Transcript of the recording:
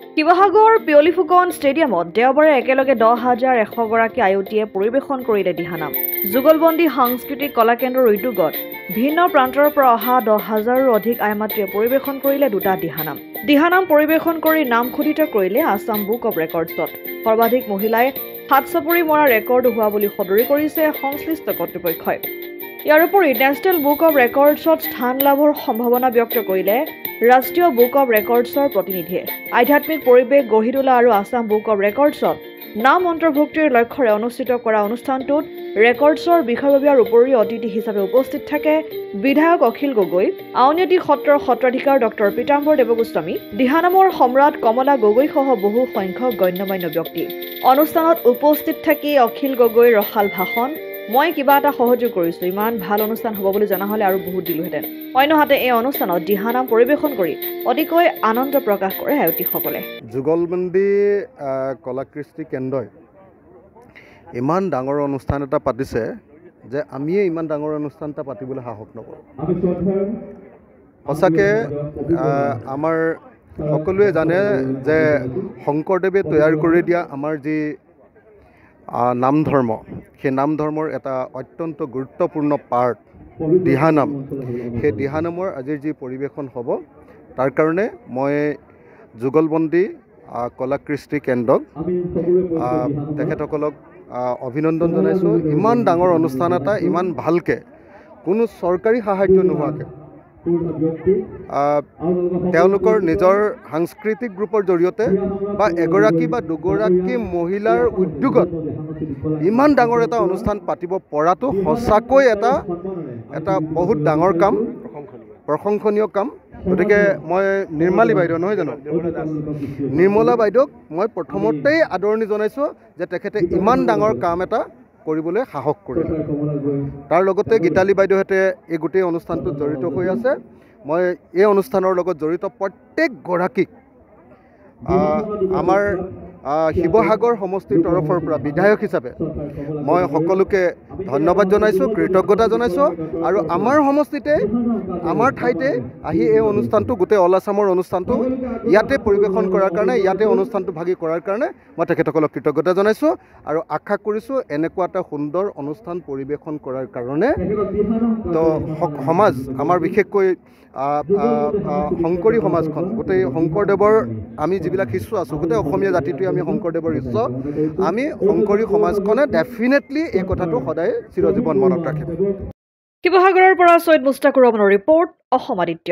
শিৱসাগৰ পিয়লি ফুকন ষ্টেডিয়ামত দেওবাৰে একেলগে 10,100 গৰাকী আয়তীয়ে পৰিৱেশন কৰিলে দিহানাম। যুগলবন্দী সাংস্কৃতিক কলাকেন্দ্ৰৰ উদ্যোগত ভিন্ন প্ৰান্তৰ পৰা অহা 10,000ৰো অধিক আইমাত্ৰীয়ে পৰিৱেশন কৰিলে দুটা দিহানাম। দিহানাম পৰিৱেশন কৰি নাম খোদিত কৰিলে আছাম বুক অৱ ৰেকৰ্ডছত। সৰ্বাধিক মহিলাই হাত চাপৰি মৰা ৰেকৰ্ড হোৱা বুলি সদৰি কৰিছে সংশ্লিষ্ট কৰ্তৃপক্ষই। ইয়াৰ উপৰি নেশ্যনেল বুক অৱ ৰেকৰ্ডছত স্থান লাভৰ সম্ভাৱনা ব্যক্ত কৰিলে ৰাষ্ট্ৰীয় বুক অৱ ৰেকৰ্ডছৰ প্ৰতিনিধিয়ে। আধ্যাত্মিক পৰিৱেশ গঢ়ি তোলা আৰু আছাম বুক অৱ ৰেকৰ্ডছত নাম অন্তৰ্ভুক্তিৰ লক্ষ্যৰে অনুষ্ঠিত কৰা অনুষ্ঠানটোত ৰেকৰ্ডছৰ বিষয়ববীয়াৰ উপৰিও অতিথি হিচাপে উপস্থিত থাকে বিধায়ক অখিল গগৈ, আউনীআটী সত্ৰৰ সত্ৰাধিকাৰ ডক্টৰ পীতাম্বৰ দেৱগোস্বামী, দিহানামৰ সম্ৰাট কমলা গগৈসহ বহু সংখ্যক গণ্যমান্য ব্যক্তি। অনুষ্ঠানত উপস্থিত থাকি অখিল গগৈৰ ৰসাল ভাষণ, মই কিবা এটা সহযোগ কৰিছোঁ, ইমান ভাল অনুষ্ঠান হ'ব বুলি জনা হ'লে আৰু বহুত দিলোহেঁতেন। অন্যহাতে এই অনুষ্ঠানত দিহানাম পৰিৱেশন কৰি অতিকৈ আনন্দ প্ৰকাশ কৰে আয়তীসকলে। যুগলবন্দী কলাকৃষ্টি কেন্দ্ৰই ইমান ডাঙৰ অনুষ্ঠান এটা পাতিছে যে আমিয়ে ইমান ডাঙৰ অনুষ্ঠান এটা পাতিবলৈ সাহস নকৰোঁ। সঁচাকৈ আমাৰ সকলোৱে জানে যে শংকৰদেৱে তৈয়াৰ কৰি দিয়া আমাৰ যি নাম ধৰ্ম, সেই নাম ধৰ্মৰ এটা অত্যন্ত গুৰুত্বপূৰ্ণ পাৰ্ট দিহানাম। সেই দিহানামৰ আজিৰ যি পৰিৱেশন হ'ব তাৰ কাৰণে মই যুগলবন্দী কলাকৃষ্টি কেন্দ্ৰক তেখেতসকলক অভিনন্দন জনাইছোঁ। ইমান ডাঙৰ অনুষ্ঠান এটা ইমান ভালকৈ কোনো চৰকাৰী সাহায্য নোহোৱাকৈ তেওঁলোকৰ নিজৰ সাংস্কৃতিক গ্ৰুপৰ জৰিয়তে বা এগৰাকী বা দুগৰাকী মহিলাৰ উদ্যোগত ইমান ডাঙৰ এটা অনুষ্ঠান পাতিব পৰাটো সঁচাকৈ এটা বহুত ডাঙৰ কাম, প্ৰশংসনীয় কাম। গতিকে মই নিৰ্মালী বাইদেউ নহয় জানো, নিৰ্মলা বাইদেউক মই প্ৰথমতেই আদৰণি জনাইছোঁ যে তেখেতে ইমান ডাঙৰ কাম এটা কৰিবলৈ সাহস কৰিলে। তাৰ লগতে গীতালী বাইদেউহঁতে এই গোটেই অনুষ্ঠানটোত জড়িত হৈ আছে। মই এই অনুষ্ঠানৰ লগত জড়িত প্ৰত্যেকগৰাকীক আমাৰ শিৱসাগৰ সমষ্টিৰ তৰফৰ পৰা বিধায়ক হিচাপে মই সকলোকে ধন্যবাদ জনাইছোঁ, কৃতজ্ঞতা জনাইছোঁ। আৰু আমাৰ সমষ্টিতে আমাৰ ঠাইতে আহি এই অনুষ্ঠানটো গোটেই অল আছামৰ অনুষ্ঠানটো ইয়াতে পৰিৱেশন কৰাৰ কাৰণে, ইয়াতে অনুষ্ঠানটো ভাগি কৰাৰ কাৰণে মই তেখেতসকলক কৃতজ্ঞতা জনাইছোঁ আৰু আশা কৰিছোঁ এনেকুৱা এটা সুন্দৰ অনুষ্ঠান পৰিৱেশন কৰাৰ কাৰণে তো সমাজ আমাৰ বিশেষকৈ শংকৰী সমাজখন, গোটেই শংকৰদেৱৰ আমি যিবিলাক শিষ্য আছোঁ, গোটেই অসমীয়া জাতিটোৱে আমি শংকৰদেৱৰ শিষ্য, আমি শংকৰী সমাজখনে ডেফিনেটলি এই কথাটো সদায় চিৰজীৱন মনত ৰাখিম। শিৱসাগৰৰ পৰা ছৈয়দ মুস্তাকুৰ ৰহমানৰ ৰিপৰ্ট, অসম আদিত্য।